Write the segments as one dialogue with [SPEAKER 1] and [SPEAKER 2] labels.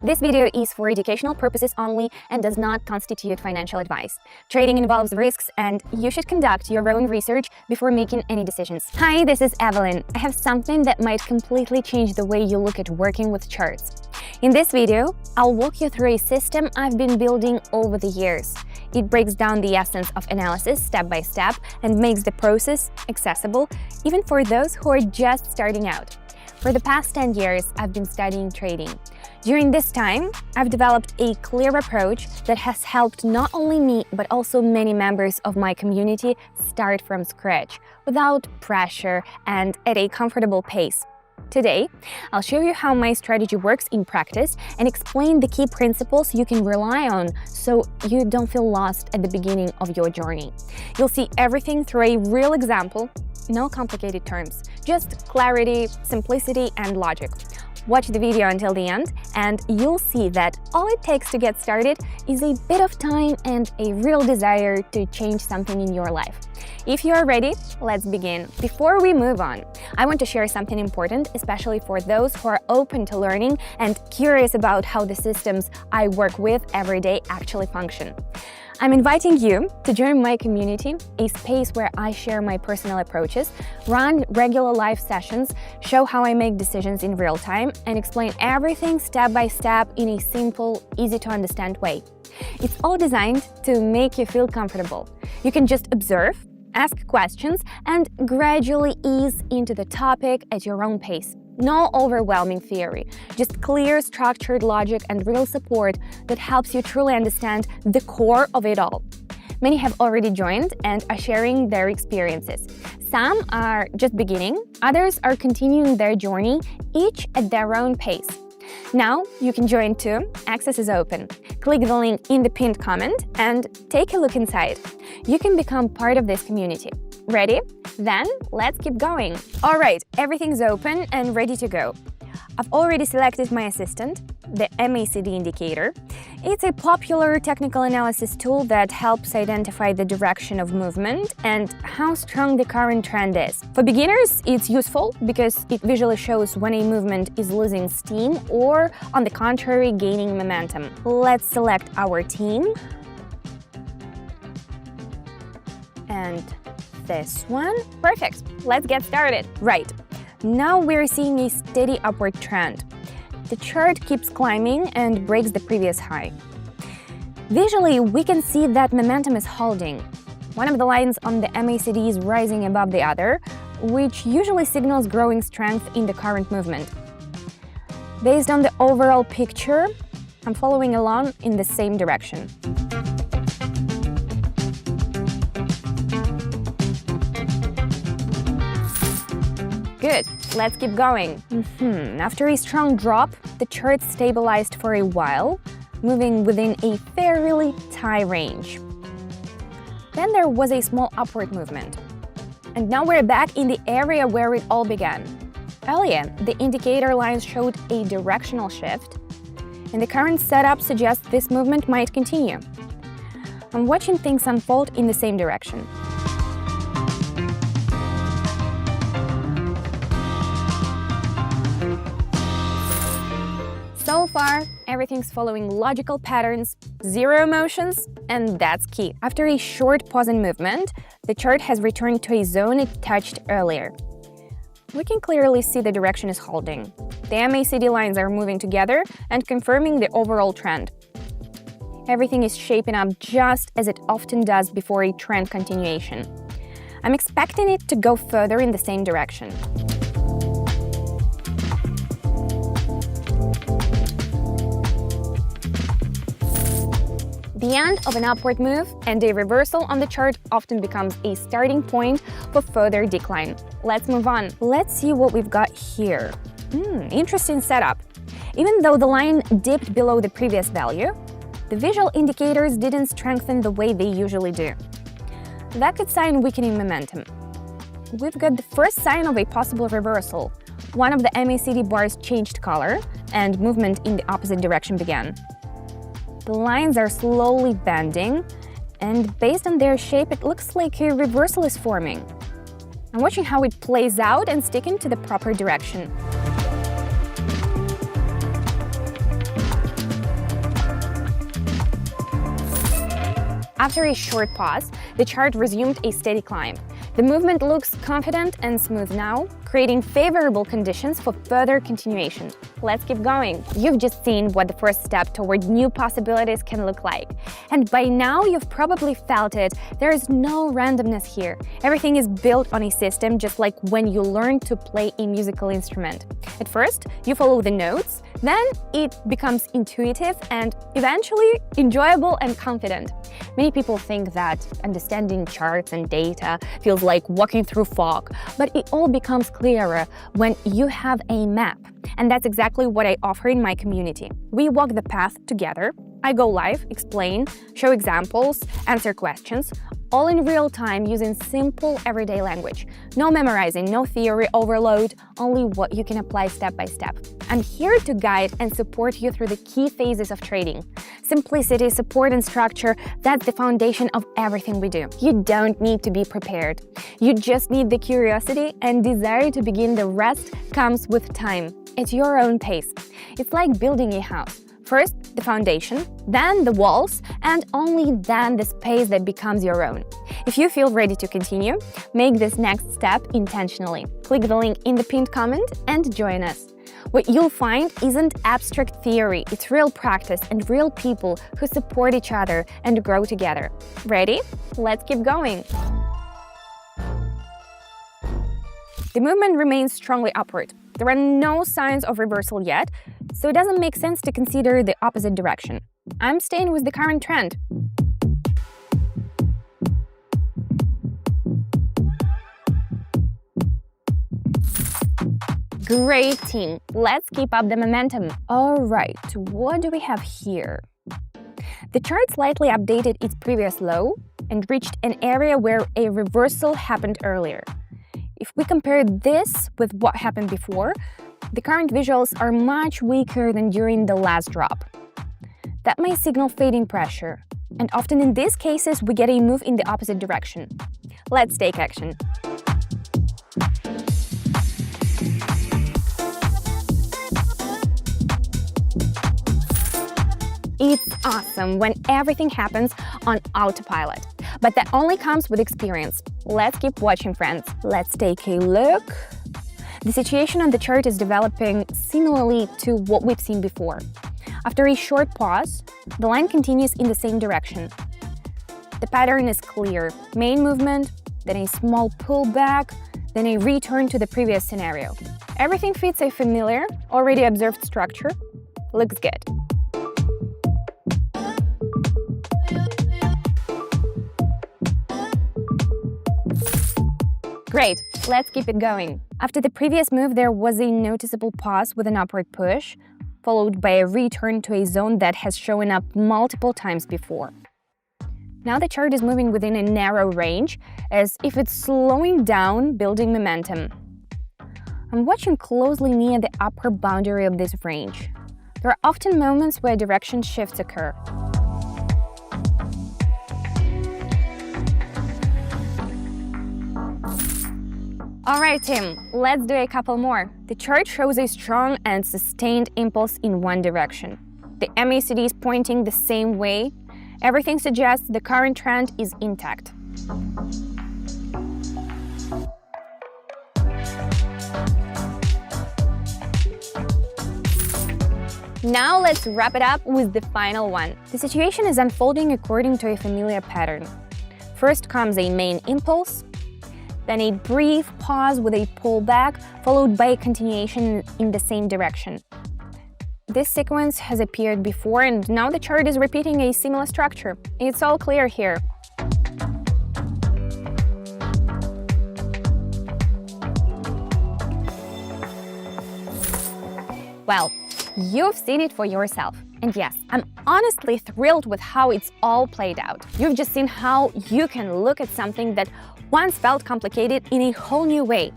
[SPEAKER 1] This video is for educational purposes only and does not constitute financial advice. Trading involves risks and you should conduct your own research before making any decisions. Hi, this is Evelyn. I have something that might completely change the way you look at working with charts. In this video, I'll walk you through a system I've been building over the years. It breaks down the essence of analysis step by step and makes the process accessible even for those who are just starting out. For the past 10 years, I've been studying trading. During this time, I've developed a clear approach that has helped not only me, but also many members of my community start from scratch, without pressure and at a comfortable pace. Today, I'll show you how my strategy works in practice and explain the key principles you can rely on so you don't feel lost at the beginning of your journey. You'll see everything through a real example, no complicated terms, just clarity, simplicity, and logic. Watch the video until the end, and you'll see that all it takes to get started is a bit of time and a real desire to change something in your life. If you are ready, let's begin. Before we move on, I want to share something important, especially for those who are open to learning and curious about how the systems I work with every day actually function. I'm inviting you to join my community, a space where I share my personal approaches, run regular live sessions, show how I make decisions in real time, and explain everything step by step in a simple, easy-to-understand way. It's all designed to make you feel comfortable. You can just observe, ask questions, and gradually ease into the topic at your own pace. No overwhelming theory, just clear, structured logic and real support that helps you truly understand the core of it all. Many have already joined and are sharing their experiences. Some are just beginning, others are continuing their journey, each at their own pace. Now you can join too. Access is open. Click the link in the pinned comment and take a look inside. You can become part of this community. Ready? Then let's keep going. All right, everything's open and ready to go. I've already selected my assistant, the MACD indicator. It's a popular technical analysis tool that helps identify the direction of movement and how strong the current trend is. For beginners, it's useful because it visually shows when a movement is losing steam or, on the contrary, gaining momentum. Let's select our team. And this one. Perfect. Let's get started. Right. Now we're seeing a steady upward trend. The chart keeps climbing and breaks the previous high. Visually, we can see that momentum is holding. One of the lines on the MACD is rising above the other, which usually signals growing strength in the current movement. Based on the overall picture, I'm following along in the same direction. Good, let's keep going. After a strong drop, the chart stabilized for a while, moving within a fairly tight range. Then there was a small upward movement. And now we're back in the area where it all began. Earlier, the indicator lines showed a directional shift, and the current setup suggests this movement might continue. I'm watching things unfold in the same direction. So far, everything's following logical patterns, zero emotions, and that's key. After a short pause in movement, the chart has returned to a zone it touched earlier. We can clearly see the direction is holding. The MACD lines are moving together and confirming the overall trend. Everything is shaping up just as it often does before a trend continuation. I'm expecting it to go further in the same direction. The end of an upward move and a reversal on the chart often becomes a starting point for further decline. Let's move on. Let's see what we've got here. Interesting setup. Even though the line dipped below the previous value, the visual indicators didn't strengthen the way they usually do. That could sign weakening momentum. We've got the first sign of a possible reversal. One of the MACD bars changed color and movement in the opposite direction began. The lines are slowly bending, and based on their shape, it looks like a reversal is forming. I'm watching how it plays out and sticking to the proper direction. After a short pause, the chart resumed a steady climb. The movement looks confident and smooth now, creating favorable conditions for further continuation. Let's keep going. You've just seen what the first step toward new possibilities can look like. And by now, you've probably felt it. There is no randomness here. Everything is built on a system, just like when you learn to play a musical instrument. At first, you follow the notes, then it becomes intuitive and eventually enjoyable and confident. Many people think that understanding charts and data feels like walking through fog, but it all becomes clearer when you have a map. And that's exactly what I offer in my community. We walk the path together. I go live, explain, show examples, answer questions, all in real time using simple everyday language. No memorizing, no theory overload, only what you can apply step by step. I'm here to guide and support you through the key phases of trading. Simplicity, support, and structure, that's the foundation of everything we do. You don't need to be prepared. You just need the curiosity and desire to begin. The rest comes with time, at your own pace. It's like building a house. First, the foundation, then the walls, and only then the space that becomes your own. If you feel ready to continue, make this next step intentionally. Click the link in the pinned comment and join us. What you'll find isn't abstract theory, it's real practice and real people who support each other and grow together. Ready? Let's keep going. The movement remains strongly upward. There are no signs of reversal yet, so it doesn't make sense to consider the opposite direction. I'm staying with the current trend. Great team! Let's keep up the momentum. Alright, what do we have here? The chart slightly updated its previous low and reached an area where a reversal happened earlier. If we compare this with what happened before, the current visuals are much weaker than during the last drop. That may signal fading pressure, and often in these cases we get a move in the opposite direction. Let's take action. It's awesome when everything happens on autopilot, but that only comes with experience. Let's keep watching, friends. Let's take a look. The situation on the chart is developing similarly to what we've seen before. After a short pause, the line continues in the same direction. The pattern is clear. Main movement, then a small pullback, then a return to the previous scenario. Everything fits a familiar, already observed structure. Looks good. Great, let's keep it going. After the previous move, there was a noticeable pause with an upward push, followed by a return to a zone that has shown up multiple times before. Now the chart is moving within a narrow range, as if it's slowing down, building momentum. I'm watching closely near the upper boundary of this range. There are often moments where direction shifts occur. Alright team, let's do a couple more. The chart shows a strong and sustained impulse in one direction. The MACD is pointing the same way. Everything suggests the current trend is intact. Now let's wrap it up with the final one. The situation is unfolding according to a familiar pattern. First comes a main impulse, then a brief pause with a pullback, followed by a continuation in the same direction. This sequence has appeared before, and now the chart is repeating a similar structure. It's all clear here. Well, you've seen it for yourself. And yes, I'm honestly thrilled with how it's all played out. You've just seen how you can look at something that once felt complicated in a whole new way.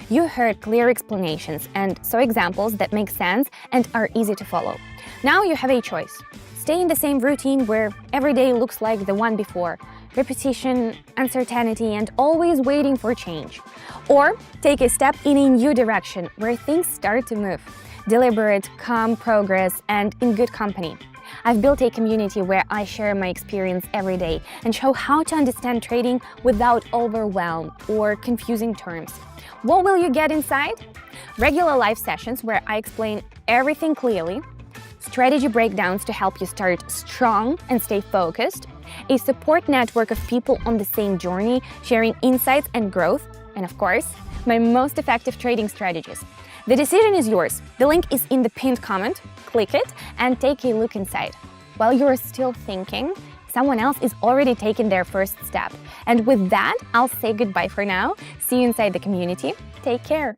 [SPEAKER 1] You heard clear explanations and saw examples that make sense and are easy to follow. Now you have a choice. Stay in the same routine where every day looks like the one before, repetition, uncertainty, and always waiting for change. Or take a step in a new direction where things start to move. deliberate, calm progress, and in good company. I've built a community where I share my experience every day and show how to understand trading without overwhelm or confusing terms. What will you get inside? Regular live sessions where I explain everything clearly, strategy breakdowns to help you start strong and stay focused, a support network of people on the same journey sharing insights and growth, and of course, my most effective trading strategies. The decision is yours. The link is in the pinned comment. Click it and take a look inside. While you're still thinking, someone else is already taking their first step. And with that, I'll say goodbye for now. See you inside the community. Take care.